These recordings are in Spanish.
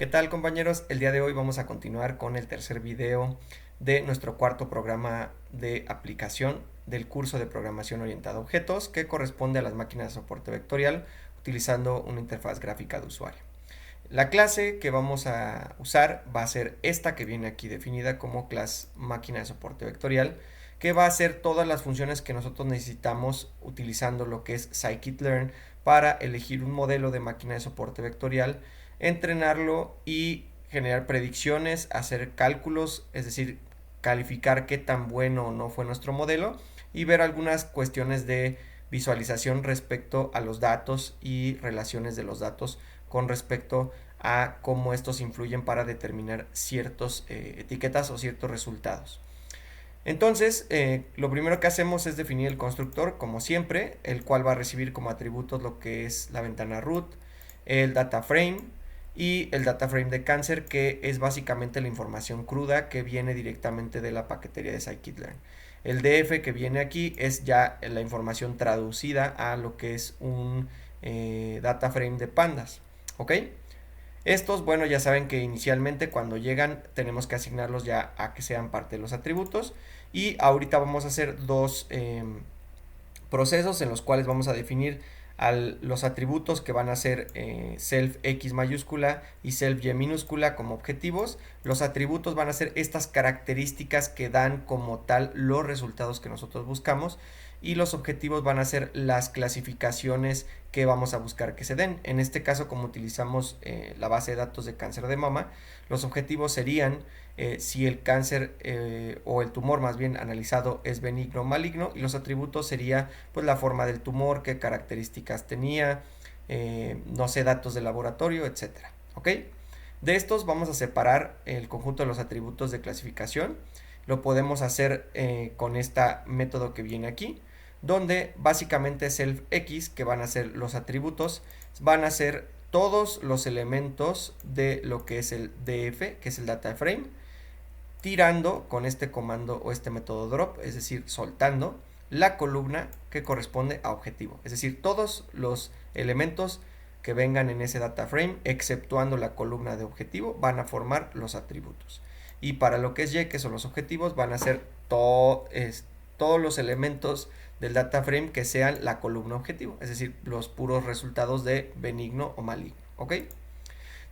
¿Qué tal, compañeros? El día de hoy vamos a continuar con el tercer video de nuestro cuarto programa de aplicación del curso de programación orientada a objetos que corresponde a las máquinas de soporte vectorial utilizando una interfaz gráfica de usuario. La clase que vamos a usar va a ser esta que viene aquí definida como clase máquina de soporte vectorial, que va a hacer todas las funciones que nosotros necesitamos utilizando lo que es scikit-learn para elegir un modelo de máquina de soporte vectorial, entrenarlo y generar predicciones, hacer cálculos, es decir, calificar qué tan bueno o no fue nuestro modelo y ver algunas cuestiones de visualización respecto a los datos y relaciones de los datos con respecto a cómo estos influyen para determinar ciertas etiquetas o ciertos resultados. Entonces, lo primero que hacemos es definir el constructor, como siempre, el cual va a recibir como atributos lo que es la ventana root, el data frame y el data frame de cáncer, que es básicamente la información cruda que viene directamente de la paquetería de scikit-learn. El df que viene aquí es ya la información traducida a lo que es un data frame de pandas, ¿ok? Estos, bueno, ya saben que inicialmente cuando llegan tenemos que asignarlos ya a que sean parte de los atributos. Y ahorita vamos a hacer dos procesos en los cuales vamos a definir los atributos que van a ser self x mayúscula y self y minúscula como objetivos. Los atributos van a ser estas características que dan como tal los resultados que nosotros buscamos, y los objetivos van a ser las clasificaciones que vamos a buscar que se den. En este caso, como utilizamos la base de datos de cáncer de mama, los objetivos serían si el cáncer o el tumor más bien analizado es benigno o maligno, y los atributos sería pues la forma del tumor, qué características tenía, no sé, datos de laboratorio, etcétera. ¿Ok? De estos vamos a separar el conjunto de los atributos de clasificación. Lo podemos hacer con este método que viene aquí, donde básicamente self x, que van a ser los atributos, van a ser todos los elementos de lo que es el df, que es el data frame, tirando con este comando o este método drop, es decir, soltando la columna que corresponde a objetivo. Es decir, todos los elementos que vengan en ese data frame, exceptuando la columna de objetivo, van a formar los atributos. Y para lo que es y, que son los objetivos, van a ser todos los elementos del data frame que sean la columna objetivo, es decir, los puros resultados de benigno o maligno. ¿Ok?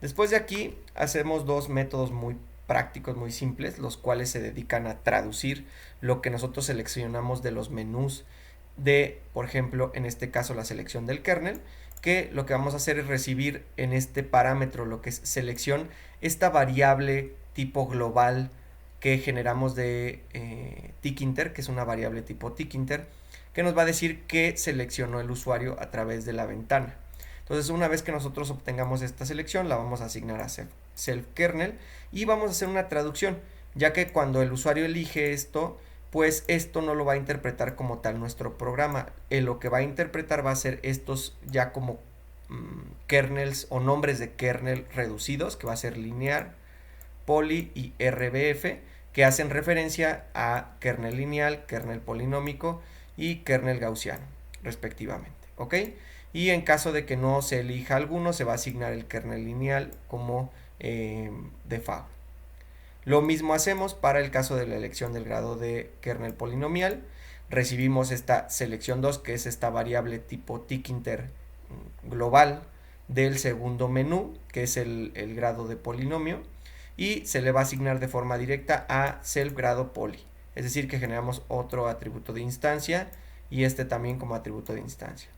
Después de aquí hacemos dos métodos muy prácticos, muy simples, los cuales se dedican a traducir lo que nosotros seleccionamos de los menús de, por ejemplo, en este caso la selección del kernel, que lo que vamos a hacer es recibir en este parámetro, lo que es selección, esta variable tipo global que generamos de tkinter, que es una variable tipo tkinter, que nos va a decir que seleccionó el usuario a través de la ventana. Entonces, una vez que nosotros obtengamos esta selección, la vamos a asignar a self kernel y vamos a hacer una traducción, ya que cuando el usuario elige esto, pues esto no lo va a interpretar como tal nuestro programa. Lo que va a interpretar va a ser estos ya como kernels o nombres de kernel reducidos, que va a ser lineal, poly y rbf, que hacen referencia a kernel lineal, kernel polinómico y kernel gaussiano, respectivamente. ¿Ok? Y en caso de que no se elija alguno, se va a asignar el kernel lineal como default. Lo mismo hacemos para el caso de la elección del grado de kernel polinomial. Recibimos esta selección 2, que es esta variable tipo tkinter global del segundo menú, que es el grado de polinomio, y se le va a asignar de forma directa a self grado poly. Es decir, que generamos otro atributo de instancia y este también como atributo de instancia.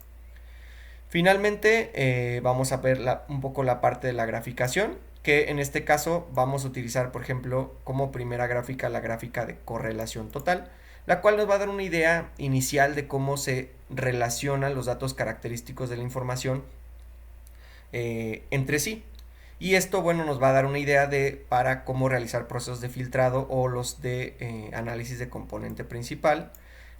Finalmente, vamos a ver un poco la parte de la graficación, que en este caso vamos a utilizar, por ejemplo, como primera gráfica la gráfica de correlación total, la cual nos va a dar una idea inicial de cómo se relacionan los datos característicos de la información entre sí. Y esto, bueno, nos va a dar una idea para cómo realizar procesos de filtrado o los de análisis de componente principal,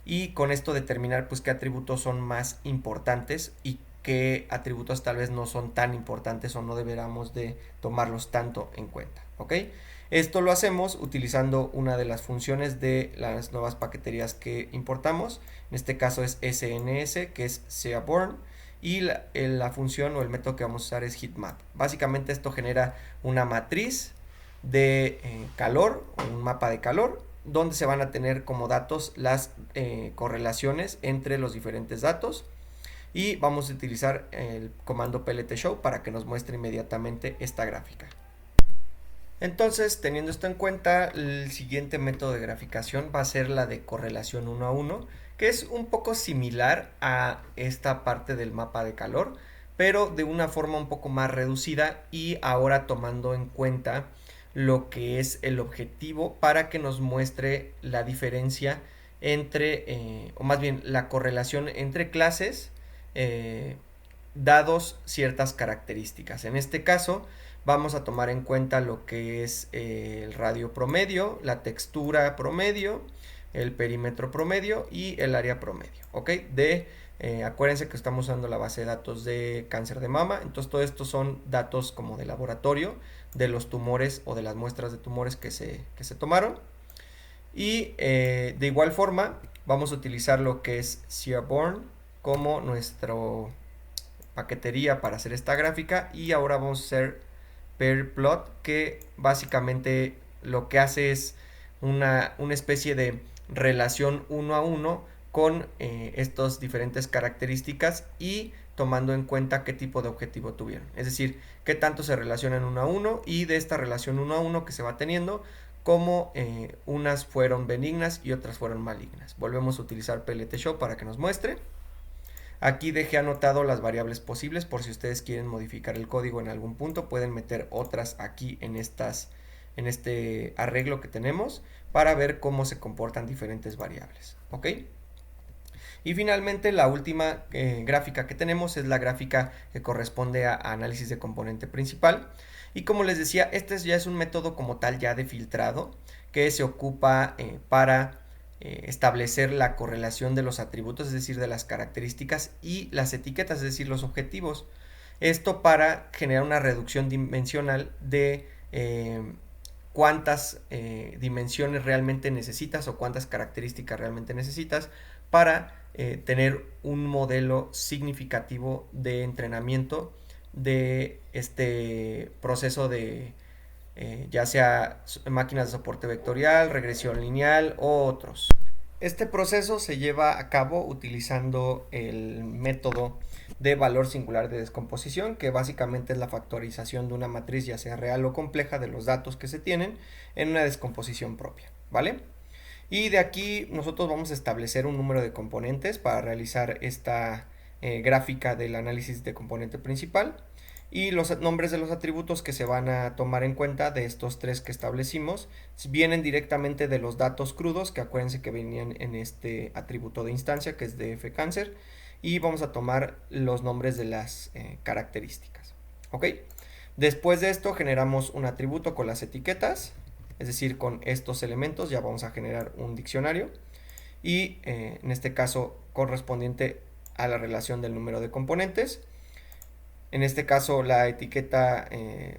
y con esto determinar pues qué atributos son más importantes y qué atributos tal vez no son tan importantes o no deberíamos de tomarlos tanto en cuenta. ¿Ok? Esto lo hacemos utilizando una de las funciones de las nuevas paqueterías que importamos. En este caso es SNS, que es Seaborn, y la función o el método que vamos a usar es heatmap. Básicamente esto genera una matriz de calor, o un mapa de calor, donde se van a tener como datos las correlaciones entre los diferentes datos, y vamos a utilizar el comando PLTShow para que nos muestre inmediatamente esta gráfica. Entonces, teniendo esto en cuenta, el siguiente método de graficación va a ser la de correlación 1 a 1, que es un poco similar a esta parte del mapa de calor, pero de una forma un poco más reducida y ahora tomando en cuenta lo que es el objetivo para que nos muestre la diferencia entre, o más bien la correlación entre clases, dados ciertas características. En este caso vamos a tomar en cuenta lo que es el radio promedio, la textura promedio, el perímetro promedio y el área promedio, ¿ok? Acuérdense que estamos usando la base de datos de cáncer de mama, entonces todo esto son datos como de laboratorio de los tumores o de las muestras de tumores que se tomaron. Y de igual forma vamos a utilizar lo que es Seaborn como nuestra paquetería para hacer esta gráfica, y ahora vamos a hacer pair plot, que básicamente lo que hace es una especie de relación 1 a 1 con estas diferentes características y tomando en cuenta qué tipo de objetivo tuvieron, es decir, qué tanto se relacionan 1 a 1, y de esta relación 1 a 1 que se va teniendo, como unas fueron benignas y otras fueron malignas. Volvemos a utilizar PLTShow para que nos muestre. Aquí dejé anotado las variables posibles por si ustedes quieren modificar el código en algún punto, pueden meter otras aquí en este arreglo que tenemos para ver cómo se comportan diferentes variables, ¿ok? Y finalmente la última gráfica que tenemos es la gráfica que corresponde a análisis de componente principal, y como les decía, este ya es un método como tal ya de filtrado que se ocupa para establecer la correlación de los atributos, es decir, de las características, y las etiquetas, es decir, los objetivos. Esto para generar una reducción dimensional de cuántas dimensiones realmente necesitas o cuántas características realmente necesitas para tener un modelo significativo de entrenamiento de este proceso de ya sea máquinas de soporte vectorial, regresión lineal o otros. Este proceso se lleva a cabo utilizando el método de valor singular de descomposición, que básicamente es la factorización de una matriz, ya sea real o compleja, de los datos que se tienen en una descomposición propia, ¿vale? Y de aquí nosotros vamos a establecer un número de componentes para realizar esta gráfica del análisis de componente principal, y los nombres de los atributos que se van a tomar en cuenta de estos tres que establecimos vienen directamente de los datos crudos, que acuérdense que venían en este atributo de instancia que es df cáncer, y vamos a tomar los nombres de las características, ¿ok? Después de esto generamos un atributo con las etiquetas, es decir, con estos elementos ya vamos a generar un diccionario, y en este caso correspondiente a la relación del número de componentes. En este caso la etiqueta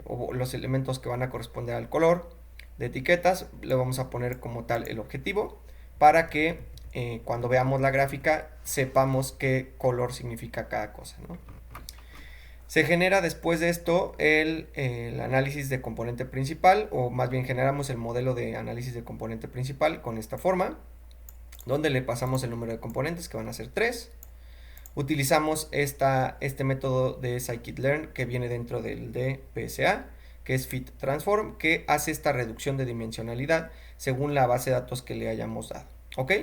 o los elementos que van a corresponder al color de etiquetas le vamos a poner como tal el objetivo, para que cuando veamos la gráfica sepamos qué color significa cada cosa, ¿no? Se genera después de esto el análisis de componente principal, o más bien generamos el modelo de análisis de componente principal con esta forma, donde le pasamos el número de componentes, que van a ser 3. Utilizamos este método de scikit-learn que viene dentro del de PSA, que es fit transform, que hace esta reducción de dimensionalidad según la base de datos que le hayamos dado, ¿ok?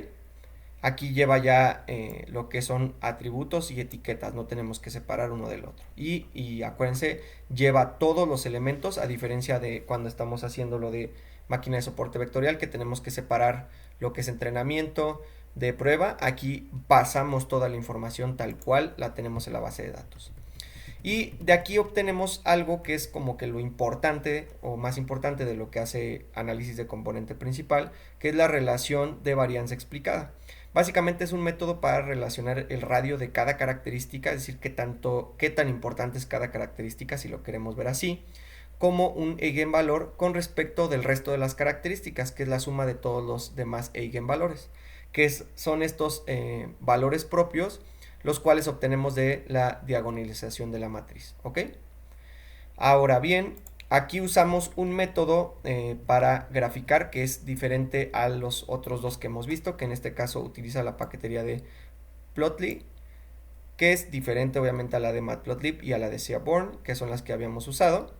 Aquí lleva ya lo que son atributos y etiquetas, no tenemos que separar uno del otro. Y acuérdense, lleva todos los elementos, a diferencia de cuando estamos haciendo lo de máquina de soporte vectorial, que tenemos que separar lo que es entrenamiento de prueba. Aquí pasamos toda la información tal cual la tenemos en la base de datos. Y de aquí obtenemos algo que es como que lo importante o más importante de lo que hace análisis de componente principal, que es la relación de varianza explicada. Básicamente es un método para relacionar el radio de cada característica, es decir, qué tan importante es cada característica, si lo queremos ver así, como un eigenvalor con respecto del resto de las características, que es la suma de todos los demás eigenvalores, que son estos valores propios los cuales obtenemos de la diagonalización de la matriz, ¿ok? Ahora bien, aquí usamos un método para graficar que es diferente a los otros dos que hemos visto, que en este caso utiliza la paquetería de Plotly, que es diferente obviamente a la de Matplotlib y a la de Seaborn, que son las que habíamos usado.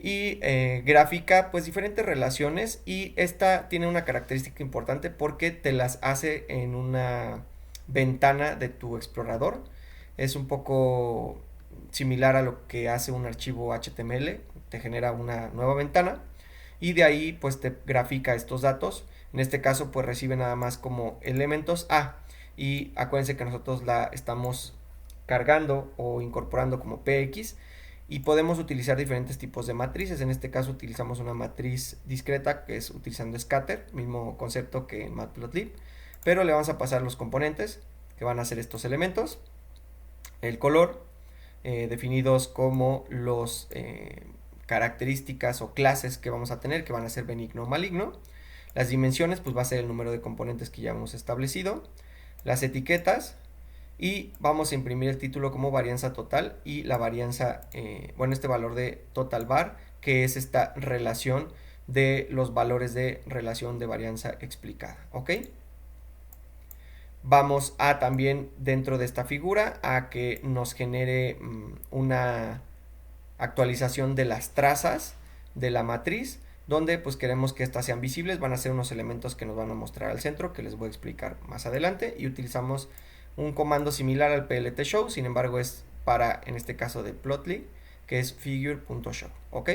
Y gráfica pues diferentes relaciones, y esta tiene una característica importante porque te las hace en una ventana de tu explorador. Es un poco similar a lo que hace un archivo HTML, te genera una nueva ventana y de ahí pues te grafica estos datos. En este caso pues recibe nada más como elementos. Y acuérdense que nosotros la estamos cargando o incorporando como PX, y podemos utilizar diferentes tipos de matrices. En este caso utilizamos una matriz discreta, que es utilizando scatter, mismo concepto que en Matplotlib, pero le vamos a pasar los componentes que van a ser estos elementos, el color, definidos como los características o clases que vamos a tener, que van a ser benigno o maligno. Las dimensiones pues va a ser el número de componentes que ya hemos establecido, las etiquetas, y vamos a imprimir el título como varianza total y la varianza, este valor de total var, que es esta relación de los valores de relación de varianza explicada, ¿ok? Vamos a también dentro de esta figura a que nos genere una actualización de las trazas de la matriz, donde pues queremos que estas sean visibles. Van a ser unos elementos que nos van a mostrar al centro, que les voy a explicar más adelante, y utilizamos un comando similar al pltshow, sin embargo es para, en este caso de Plotly, que es figure.show, ¿ok?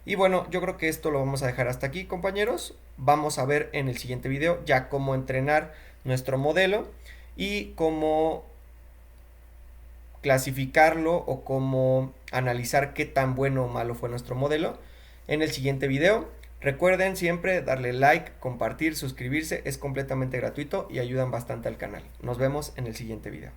Y bueno, yo creo que esto lo vamos a dejar hasta aquí, compañeros. Vamos a ver en el siguiente video ya cómo entrenar nuestro modelo y cómo clasificarlo o cómo analizar qué tan bueno o malo fue nuestro modelo en el siguiente video. Recuerden siempre darle like, compartir, suscribirse, es completamente gratuito y ayudan bastante al canal. Nos vemos en el siguiente video.